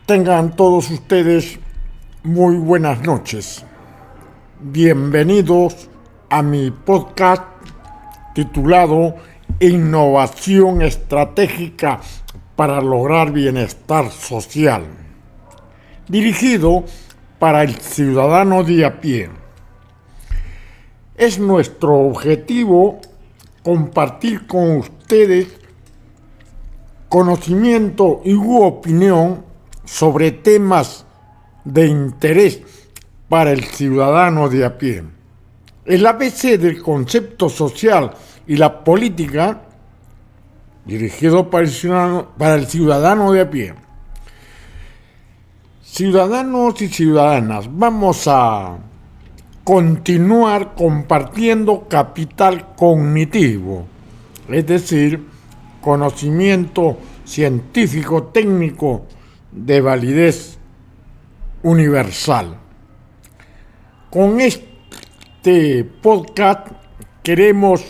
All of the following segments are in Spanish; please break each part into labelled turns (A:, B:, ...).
A: Tengan todos ustedes muy buenas noches. Bienvenidos a mi podcast titulado Innovación Estratégica para lograr bienestar social, dirigido para el ciudadano de a pie. Es nuestro objetivo compartir con ustedes conocimiento y opinión sobre temas de interés para el ciudadano de a pie. El ABC del concepto social y la política, dirigido para el ciudadano de a pie. Ciudadanos y ciudadanas, vamos a continuar compartiendo capital cognitivo, es decir, conocimiento científico técnico de validez universal. Con este podcast queremos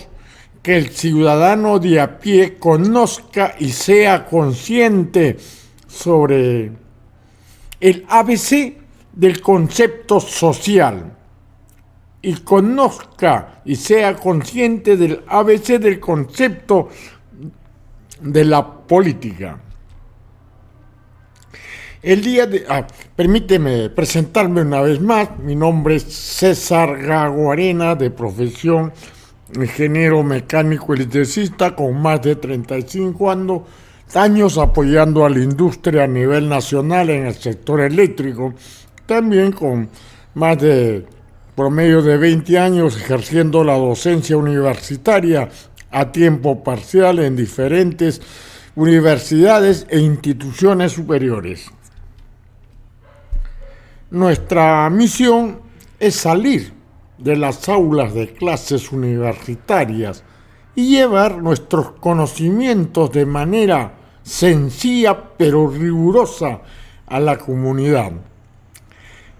A: que el ciudadano de a pie conozca y sea consciente sobre el ABC del concepto social y conozca y sea consciente del ABC del concepto de la política. Permíteme presentarme una vez más. Mi nombre es César Gago Arena, de profesión ingeniero mecánico electricista, con más de 35 años apoyando a la industria a nivel nacional en el sector eléctrico, también con más de promedio de 20 años ejerciendo la docencia universitaria a tiempo parcial en diferentes universidades e instituciones superiores. Nuestra misión es salir de las aulas de clases universitarias y llevar nuestros conocimientos de manera sencilla pero rigurosa a la comunidad.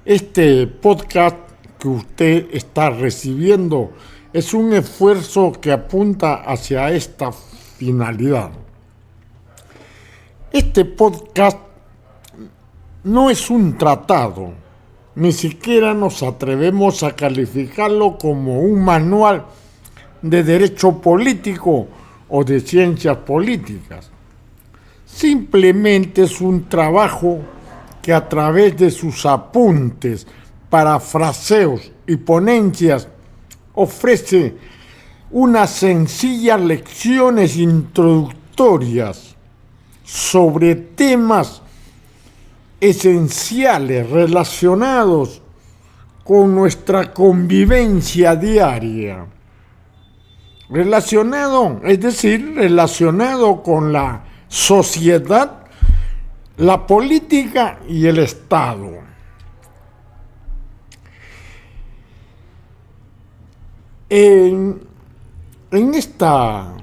A: Este podcast que usted está recibiendo es un esfuerzo que apunta hacia esta finalidad. Este podcast no es un tratado, ni siquiera nos atrevemos a calificarlo como un manual de derecho político o de ciencias políticas. Simplemente es un trabajo que a través de sus apuntes, parafraseos y ponencias ofrece unas sencillas lecciones introductorias sobre temas esenciales relacionados con nuestra convivencia diaria. Relacionado con la sociedad, la política y el Estado. En esta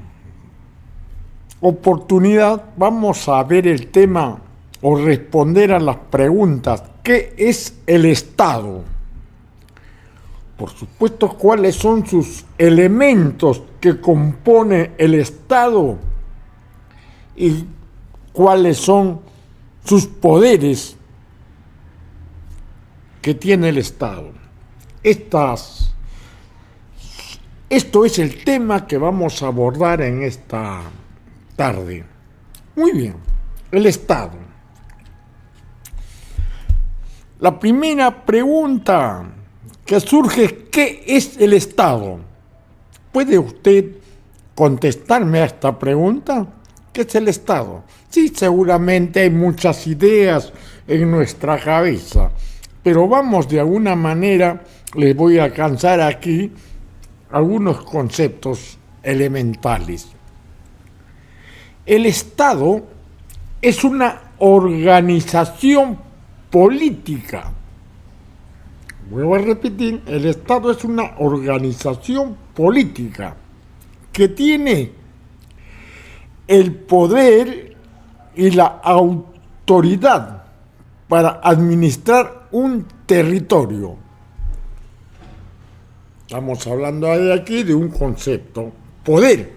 A: oportunidad vamos a ver el tema o responder a las preguntas: ¿qué es el Estado? Por supuesto, ¿cuáles son sus elementos que compone el Estado? ¿Y cuáles son sus poderes que tiene el Estado? Esto es el tema que vamos a abordar en esta tarde. Muy bien, el Estado. La primera pregunta que surge es: ¿qué es el Estado? ¿Puede usted contestarme a esta pregunta? ¿Qué es el Estado? Sí, seguramente hay muchas ideas en nuestra cabeza, pero vamos, de alguna manera, les voy a alcanzar aquí algunos conceptos elementales. El Estado es una organización política. Vuelvo a repetir, el Estado es una organización política que tiene el poder y la autoridad para administrar un territorio. Estamos hablando aquí de un concepto: poder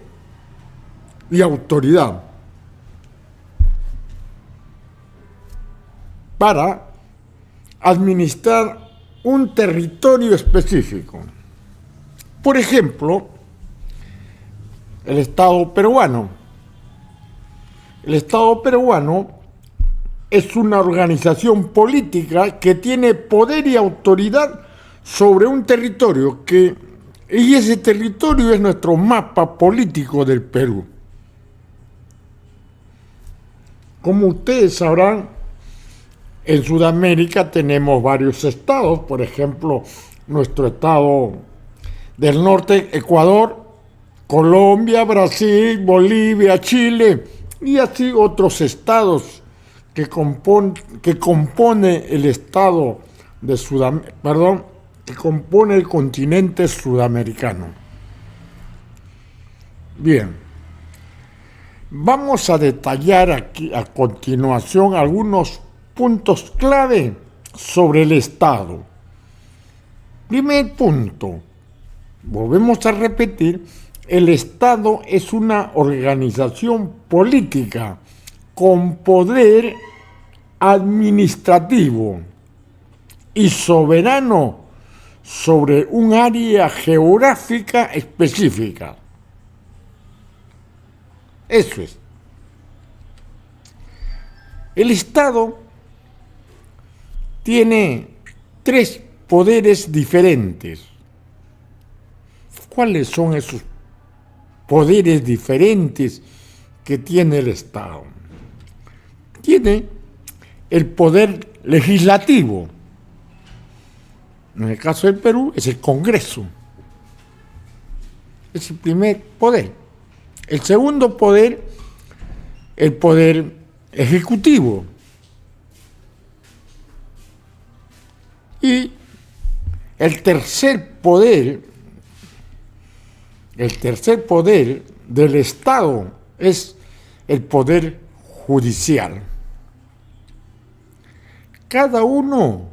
A: y autoridad. para administrar un territorio específico. Por ejemplo, el Estado peruano. El Estado peruano es una organización política que tiene poder y autoridad sobre un territorio y ese territorio es nuestro mapa político del Perú. Como ustedes sabrán, en Sudamérica tenemos varios estados, por ejemplo, nuestro estado del norte, Ecuador, Colombia, Brasil, Bolivia, Chile, y así otros estados que compone el estado de que compone el continente sudamericano. Bien, vamos a detallar aquí a continuación algunos puntos clave sobre el Estado. Primer punto, volvemos a repetir, el Estado es una organización política con poder administrativo y soberano sobre un área geográfica específica. Eso es. El Estado tiene 3 poderes diferentes. ¿Cuáles son esos poderes diferentes que tiene el Estado? Tiene el poder legislativo. En el caso del Perú es el Congreso. Es el primer poder. El segundo poder, el poder ejecutivo. Y el tercer poder del Estado es el poder judicial. Cada uno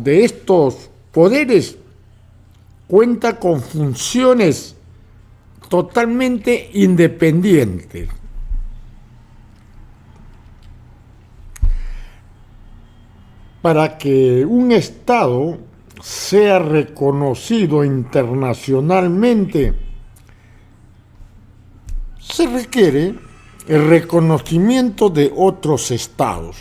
A: de estos poderes cuenta con funciones totalmente independientes. Para que un Estado sea reconocido internacionalmente, se requiere el reconocimiento de otros Estados.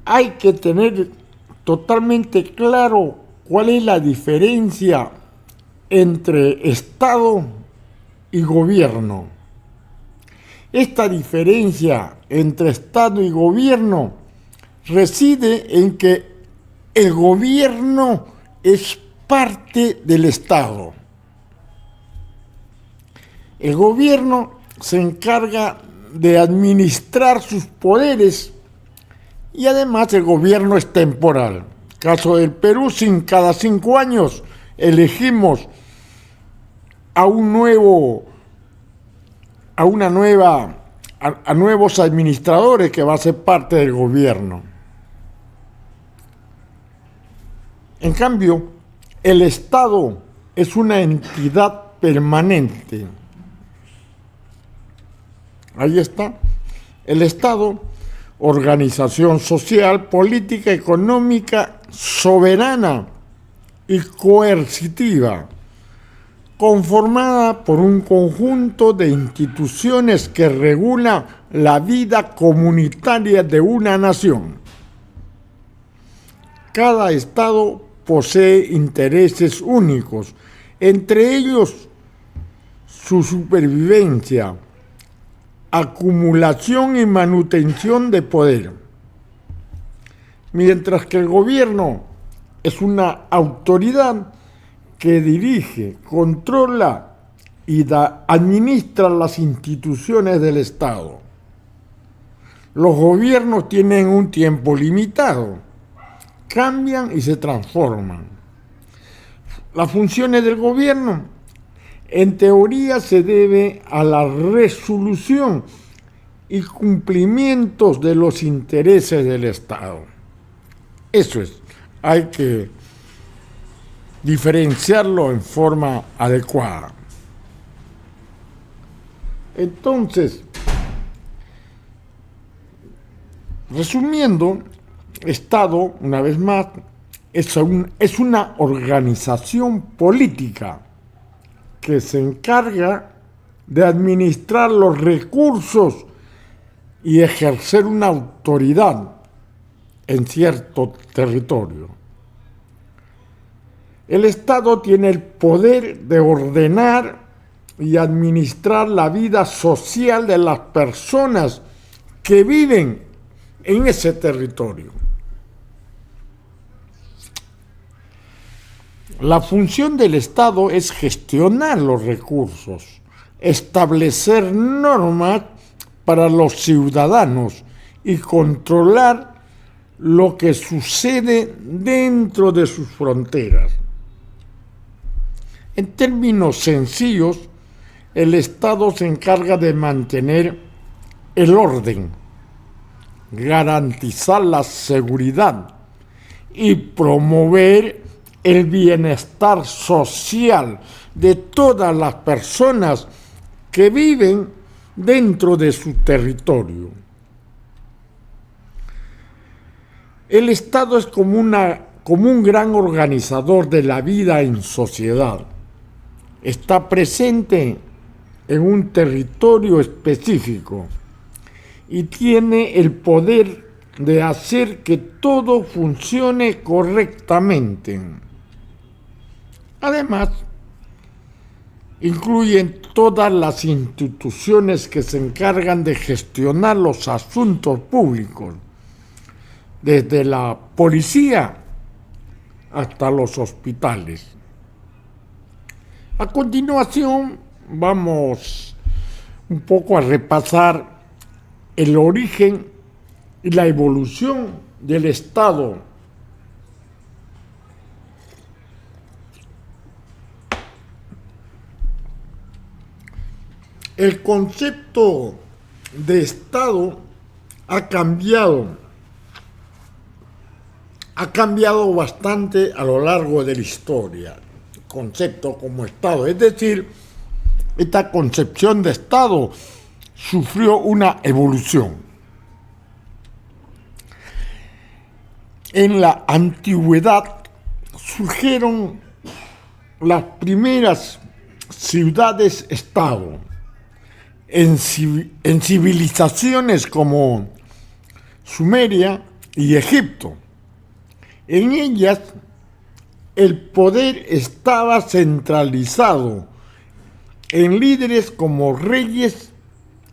A: Hay que tener totalmente claro cuál es la diferencia entre Estado y gobierno. Esta diferencia entre Estado y gobierno reside en que el gobierno es parte del Estado. El gobierno se encarga de administrar sus poderes y además el gobierno es temporal. Caso del Perú, cada 5 años elegimos a nuevos administradores que va a ser parte del gobierno. En cambio, el Estado es una entidad permanente. Ahí está. El Estado, organización social, política, económica, soberana y coercitiva, conformada por un conjunto de instituciones que regula la vida comunitaria de una nación. Cada Estado posee intereses únicos, entre ellos su supervivencia, acumulación y manutención de poder. Mientras que el gobierno es una autoridad que dirige, controla y administra las instituciones del Estado. Los gobiernos tienen un tiempo limitado, cambian y se transforman. Las funciones del gobierno en teoría se debe a la resolución y cumplimientos de los intereses del Estado. Eso es, hay que diferenciarlo en forma adecuada. Entonces, resumiendo, Estado, una vez más, es una organización política que se encarga de administrar los recursos y ejercer una autoridad en cierto territorio. El Estado tiene el poder de ordenar y administrar la vida social de las personas que viven en ese territorio. La función del Estado es gestionar los recursos, establecer normas para los ciudadanos y controlar lo que sucede dentro de sus fronteras. En términos sencillos, el Estado se encarga de mantener el orden, garantizar la seguridad y promover el bienestar social de todas las personas que viven dentro de su territorio. El Estado es como un gran organizador de la vida en sociedad. Está presente en un territorio específico y tiene el poder de hacer que todo funcione correctamente. Además, incluyen todas las instituciones que se encargan de gestionar los asuntos públicos, desde la policía hasta los hospitales. A continuación, vamos un poco a repasar el origen y la evolución del Estado. El concepto de Estado ha cambiado bastante a lo largo de la historia. El concepto como Estado, es decir, esta concepción de Estado sufrió una evolución. En la antigüedad surgieron las primeras ciudades-estado en civilizaciones como Sumeria y Egipto. En ellas el poder estaba centralizado en líderes como reyes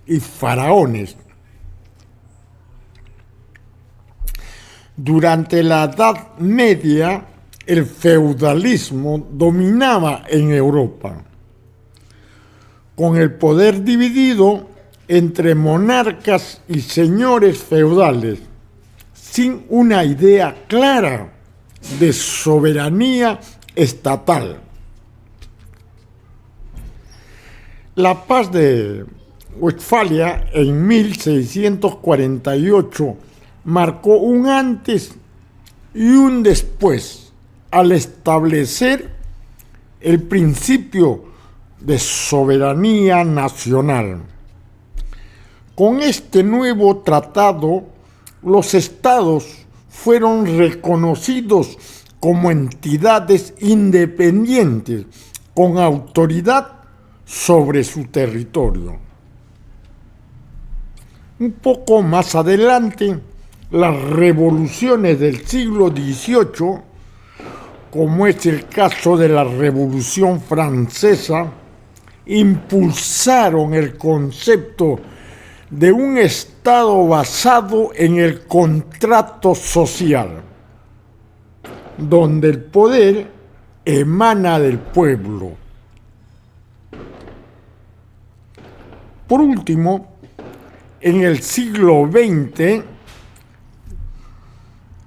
A: y faraones. Durante la Edad Media, el feudalismo dominaba en Europa, con el poder dividido entre monarcas y señores feudales, sin una idea clara de soberanía estatal. La paz de Westfalia en 1648 marcó un antes y un después al establecer el principio de soberanía nacional. Con este nuevo tratado, los estados fueron reconocidos como entidades independientes con autoridad sobre su territorio. Un poco más adelante, las revoluciones del siglo XVIII, como es el caso de la Revolución Francesa, impulsaron el concepto de un Estado basado en el contrato social, donde el poder emana del pueblo. Por último, en el siglo XX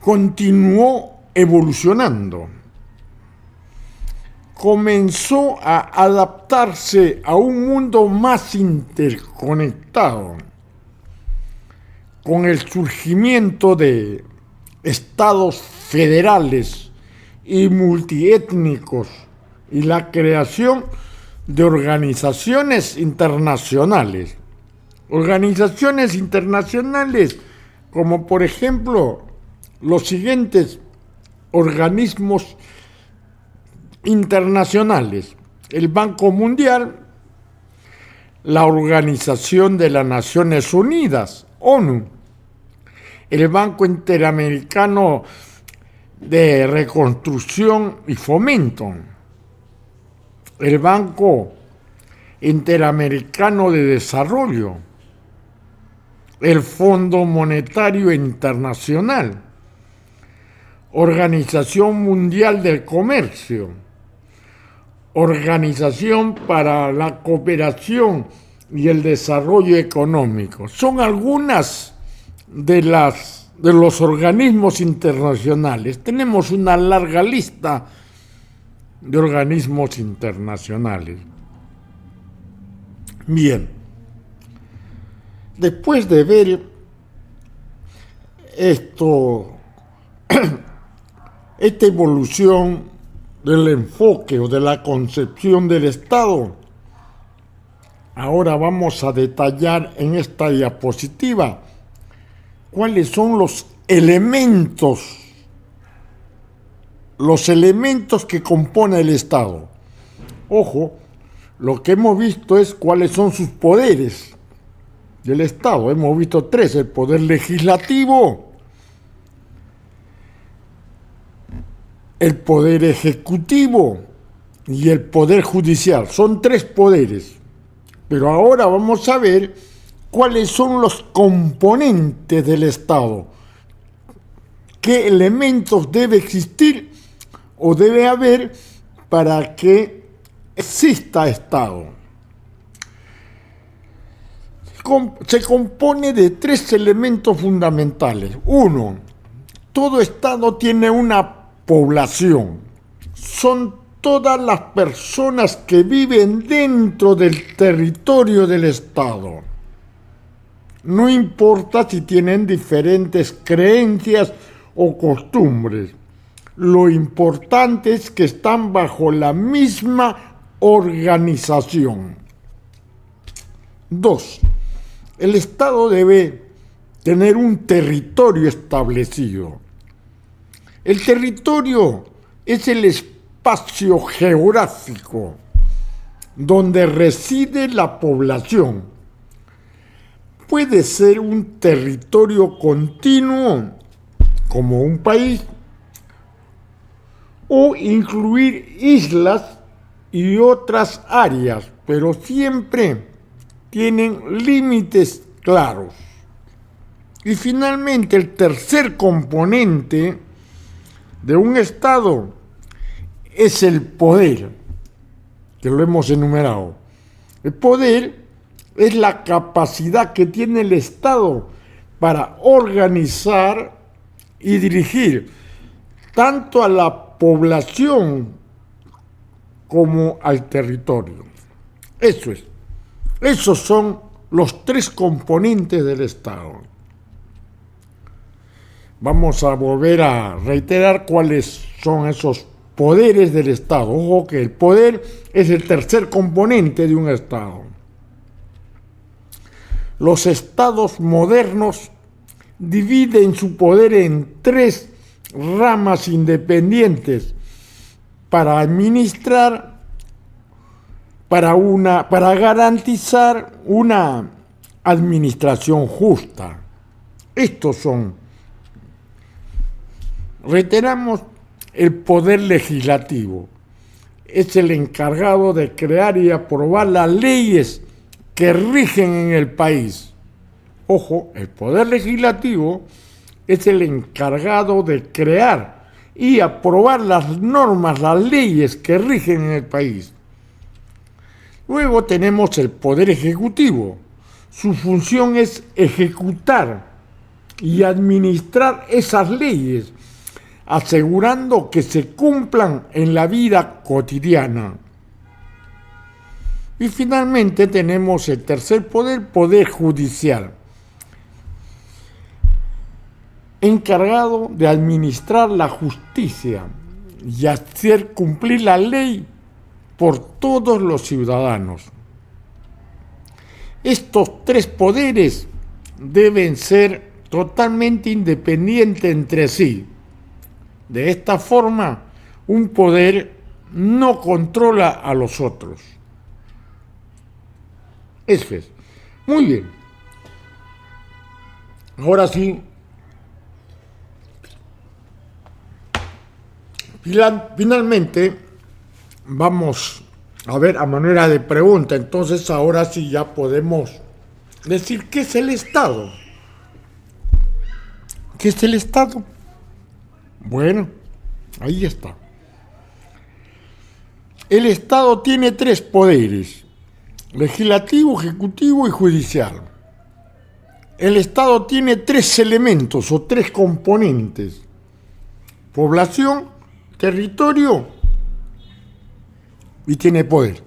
A: continuó evolucionando. Comenzó a adaptarse a un mundo más interconectado, con el surgimiento de estados federales y multiétnicos y la creación de organizaciones internacionales. Organizaciones internacionales como por ejemplo los siguientes organismos internacionales: el Banco Mundial, la Organización de las Naciones Unidas, ONU, el Banco Interamericano de Reconstrucción y Fomento, el Banco Interamericano de Desarrollo, el Fondo Monetario Internacional, Organización Mundial del Comercio, Organización para la Cooperación y el Desarrollo Económico. Son algunas de los organismos internacionales. Tenemos una larga lista de organismos internacionales. Bien, después de ver esta evolución del enfoque o de la concepción del Estado, ahora vamos a detallar en esta diapositiva cuáles son los elementos que componen el Estado. Ojo, lo que hemos visto es cuáles son sus poderes del Estado. Hemos visto tres: el poder legislativo, el poder ejecutivo y el poder judicial. Son tres poderes. Pero ahora vamos a ver cuáles son los componentes del Estado. ¿Qué elementos debe existir o debe haber para que exista Estado? Se compone de tres elementos fundamentales. Uno, todo Estado tiene una población. Son todas las personas que viven dentro del territorio del Estado. No importa si tienen diferentes creencias o costumbres. Lo importante es que están bajo la misma organización. 2. El Estado debe tener un territorio establecido. El territorio es el espacio geográfico donde reside la población. Puede ser un territorio continuo, como un país, o incluir islas y otras áreas, pero siempre tienen límites claros. Y finalmente, el tercer componente de un Estado es el poder, que lo hemos enumerado. El poder es la capacidad que tiene el Estado para organizar y dirigir tanto a la población como al territorio. Esos son los tres componentes del Estado. Vamos a volver a reiterar cuáles son esos poderes del Estado. Ojo que el poder es el tercer componente de un Estado. Los estados modernos dividen su poder en tres ramas independientes para administrar, para garantizar una administración justa. Estos son, reiteramos, el poder legislativo. Es el encargado de crear y aprobar las leyes que rigen en el país. Ojo, el poder legislativo es el encargado de crear y aprobar las normas, las leyes que rigen en el país. Luego tenemos el poder ejecutivo. Su función es ejecutar y administrar esas leyes, asegurando que se cumplan en la vida cotidiana. Y finalmente tenemos el tercer poder, poder judicial, encargado de administrar la justicia y hacer cumplir la ley por todos los ciudadanos. Estos tres poderes deben ser totalmente independientes entre sí. De esta forma, un poder no controla a los otros. Eso es. Muy bien. Ahora sí, finalmente vamos a ver a manera de pregunta. Entonces ahora sí ya podemos decir qué es el Estado. ¿Qué es el Estado? Bueno, ahí está. El Estado tiene tres poderes: legislativo, ejecutivo y judicial. El Estado tiene tres elementos o tres componentes: población, territorio y tiene poder.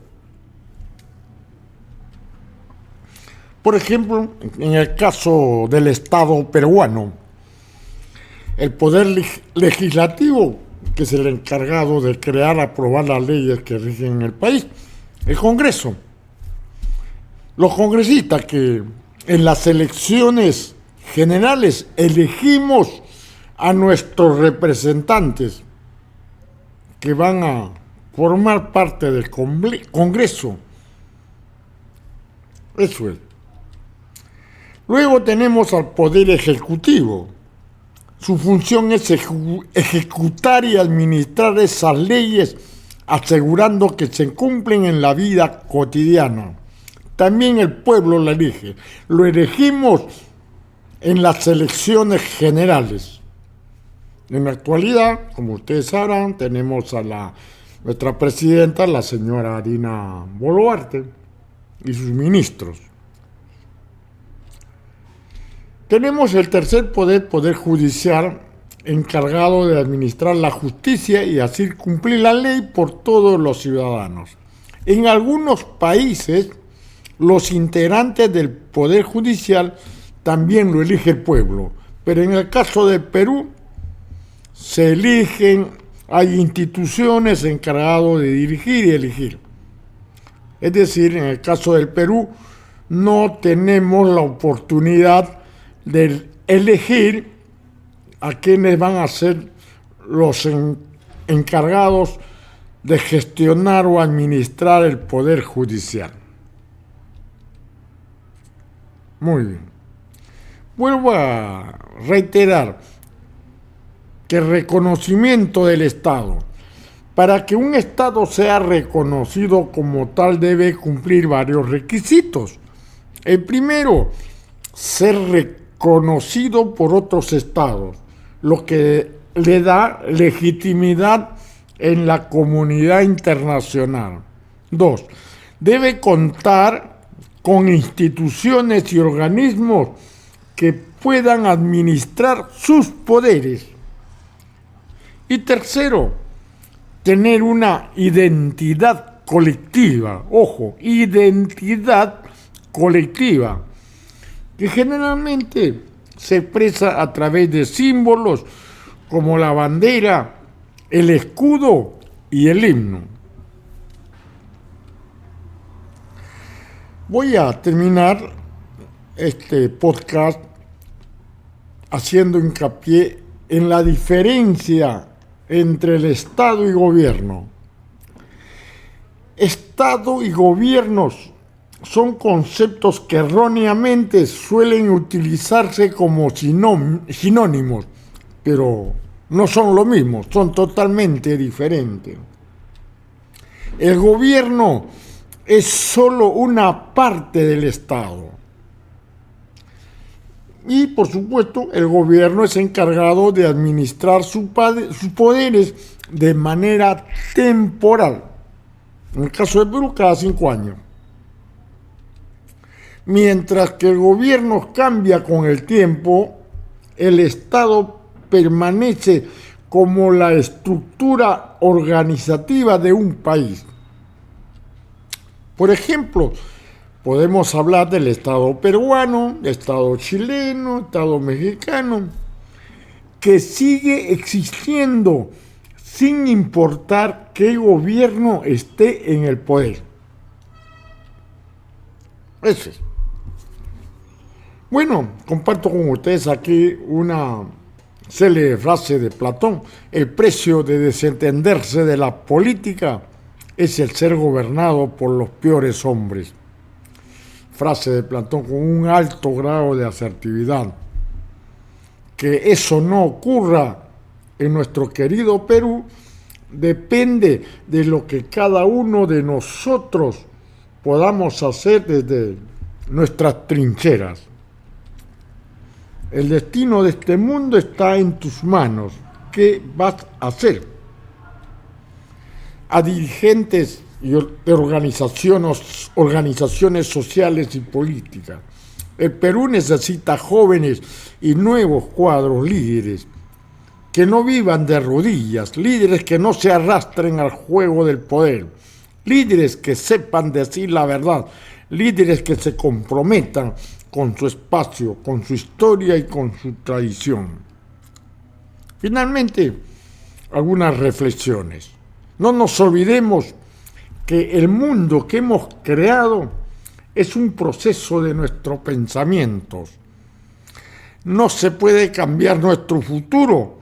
A: Por ejemplo, en el caso del Estado peruano, el poder legislativo, que es el encargado de crear, aprobar las leyes que rigen el país, el Congreso. Los congresistas que en las elecciones generales elegimos a nuestros representantes que van a formar parte del Congreso. Eso es. Luego tenemos al Poder Ejecutivo. Su función es ejecutar y administrar esas leyes, asegurando que se cumplen en la vida cotidiana. También el pueblo lo elige. Lo elegimos en las elecciones generales. En la actualidad, como ustedes sabrán, tenemos a nuestra presidenta, la señora Dina Boluarte, y sus ministros. Tenemos el tercer poder, poder judicial, encargado de administrar la justicia y hacer cumplir la ley por todos los ciudadanos. En algunos países, los integrantes del poder judicial también lo elige el pueblo, pero en el caso del Perú, se eligen, hay instituciones encargadas de dirigir y elegir. Es decir, en el caso del Perú, no tenemos la oportunidad de elegir a quienes van a ser los encargados de gestionar o administrar el poder judicial. Muy bien. Vuelvo a reiterar que el reconocimiento del Estado, para que un Estado sea reconocido como tal, debe cumplir varios requisitos. El primero, ser reconocido por otros estados, lo que le da legitimidad en la comunidad internacional. 2. Debe contar con instituciones y organismos que puedan administrar sus poderes. Y tercero, tener una identidad colectiva. Ojo, identidad colectiva, que generalmente se expresa a través de símbolos como la bandera, el escudo y el himno. Voy a terminar este podcast haciendo hincapié en la diferencia entre el Estado y gobierno. Estado y gobiernos son conceptos que erróneamente suelen utilizarse como sinónimos, pero no son lo mismo, son totalmente diferentes. El gobierno es solo una parte del Estado. Y, por supuesto, el gobierno es encargado de administrar sus poderes de manera temporal. En el caso de Perú, cada 5 años. Mientras que el gobierno cambia con el tiempo, el Estado permanece como la estructura organizativa de un país. Por ejemplo, podemos hablar del Estado peruano, Estado chileno, Estado mexicano, que sigue existiendo sin importar qué gobierno esté en el poder. Eso es. Bueno, comparto con ustedes aquí una célebre frase de Platón: el precio de desentenderse de la política es el ser gobernado por los peores hombres. Frase de Platón con un alto grado de asertividad. Que eso no ocurra en nuestro querido Perú depende de lo que cada uno de nosotros podamos hacer desde nuestras trincheras. El destino de este mundo está en tus manos. ¿Qué vas a hacer? A dirigentes de organizaciones sociales y políticas. El Perú necesita jóvenes y nuevos cuadros líderes que no vivan de rodillas, líderes que no se arrastren al juego del poder, líderes que sepan decir la verdad, líderes que se comprometan con su espacio, con su historia y con su tradición. Finalmente, algunas reflexiones. No nos olvidemos que el mundo que hemos creado es un proceso de nuestros pensamientos. No se puede cambiar nuestro futuro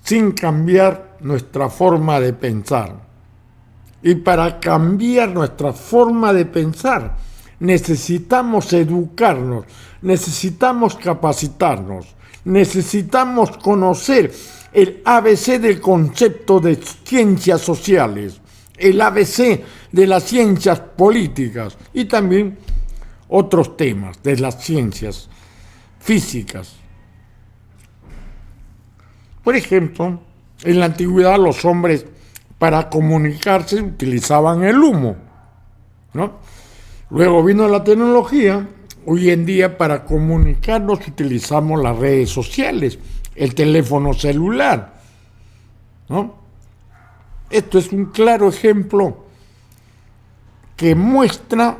A: sin cambiar nuestra forma de pensar. Y para cambiar nuestra forma de pensar, necesitamos educarnos, necesitamos capacitarnos, necesitamos conocer el ABC del concepto de ciencias sociales, el ABC de las ciencias políticas y también otros temas de las ciencias físicas. Por ejemplo, en la antigüedad los hombres para comunicarse utilizaban el humo, ¿no? Luego vino la tecnología. Hoy en día para comunicarnos utilizamos las redes sociales, el teléfono celular, ¿no? Esto es un claro ejemplo que muestra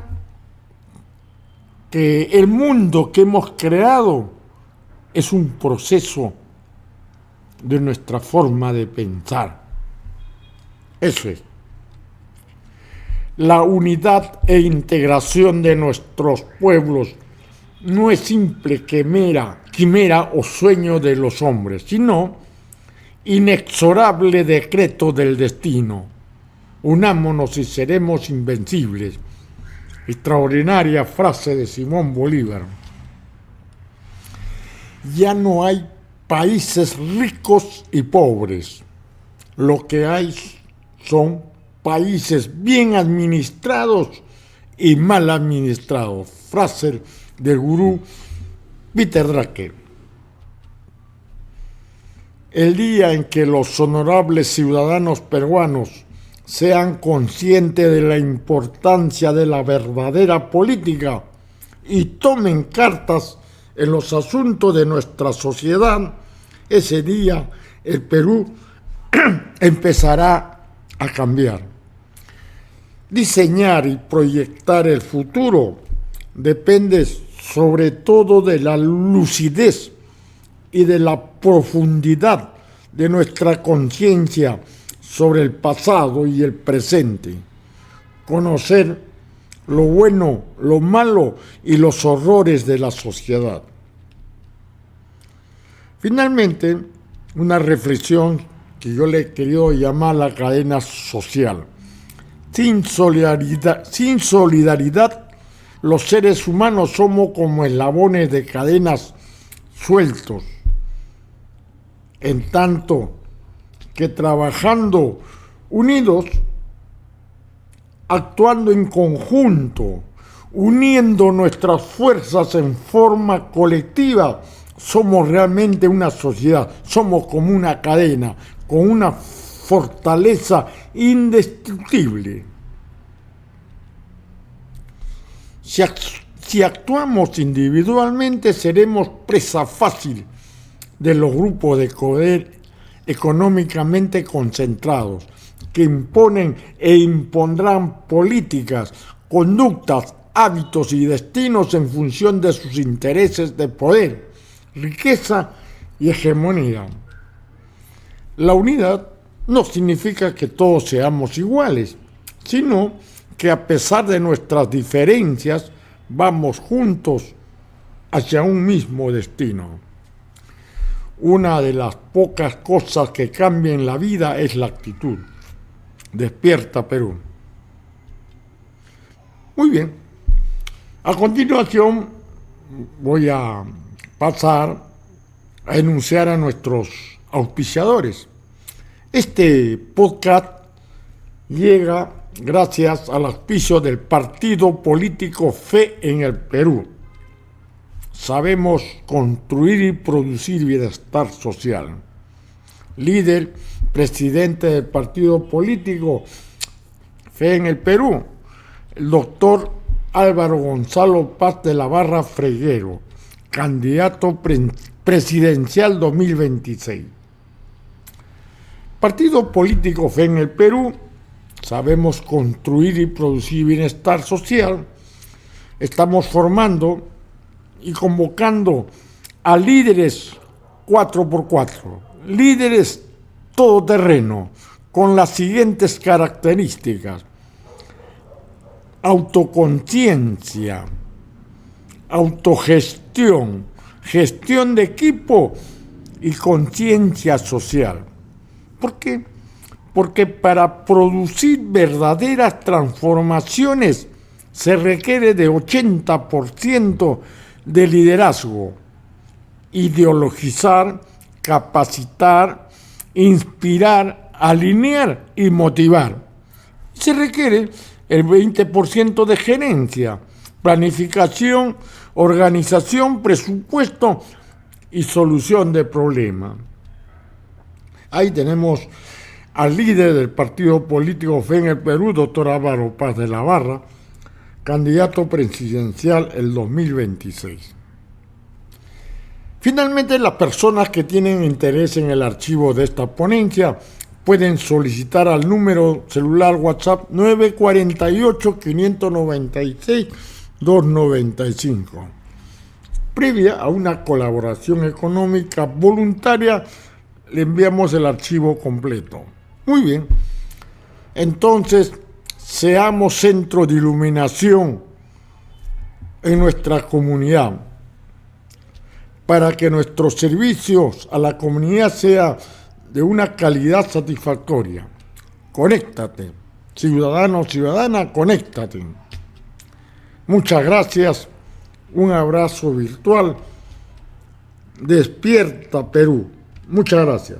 A: que el mundo que hemos creado es un proceso de nuestra forma de pensar. Eso es. La unidad e integración de nuestros pueblos no es simple quimera o sueño de los hombres, sino inexorable decreto del destino. Unámonos y seremos invencibles. Extraordinaria frase de Simón Bolívar. Ya no hay países ricos y pobres. Lo que hay son países bien administrados y mal administrados. Frase del gurú Peter Drucker. El día en que los honorables ciudadanos peruanos sean conscientes de la importancia de la verdadera política y tomen cartas en los asuntos de nuestra sociedad, ese día el Perú empezará a cambiar. Diseñar y proyectar el futuro depende sobre todo de la lucidez y de la profundidad de nuestra conciencia sobre el pasado y el presente. Conocer lo bueno, lo malo y los horrores de la sociedad. Finalmente, una reflexión que yo le he querido llamar la cadena social. Sin solidaridad, los seres humanos somos como eslabones de cadenas sueltos, en tanto que trabajando unidos, actuando en conjunto, uniendo nuestras fuerzas en forma colectiva, somos realmente una sociedad, somos como una cadena, con una fortaleza indestructible. Si actuamos individualmente, seremos presa fácil de los grupos de poder económicamente concentrados, que imponen e impondrán políticas, conductas, hábitos y destinos en función de sus intereses de poder, riqueza y hegemonía. La unidad no significa que todos seamos iguales, sino que a pesar de nuestras diferencias, vamos juntos hacia un mismo destino. Una de las pocas cosas que cambian en la vida es la actitud. Despierta, Perú. Muy bien. A continuación voy a pasar a enunciar a nuestros auspiciadores. Este podcast llega gracias al auspicio del partido político Fe en el Perú. Sabemos construir y producir bienestar social. Líder, presidente del partido político Fe en el Perú, el doctor Álvaro Gonzalo Paz de la Barra Freguero, candidato presidencial 2026. Partido político Fe en el Perú, sabemos construir y producir bienestar social. Estamos formando y convocando a líderes 4x4, líderes todoterreno, con las siguientes características: autoconciencia, autogestión, gestión de equipo y conciencia social. ¿Por qué? Porque para producir verdaderas transformaciones se requiere de 80% de liderazgo, ideologizar, capacitar, inspirar, alinear y motivar. Se requiere el 20% de gerencia, planificación, organización, presupuesto y solución de problemas. Ahí tenemos al líder del partido político Fe en el Perú, doctor Álvaro Paz de la Barra, candidato presidencial el 2026. Finalmente, las personas que tienen interés en el archivo de esta ponencia pueden solicitar al número celular WhatsApp 948-596-295. Previa a una colaboración económica voluntaria, le enviamos el archivo completo. Muy bien. Entonces, seamos centro de iluminación en nuestra comunidad para que nuestros servicios a la comunidad sea de una calidad satisfactoria. Conéctate. Ciudadano o ciudadana, conéctate. Muchas gracias. Un abrazo virtual. Despierta, Perú. Muchas gracias.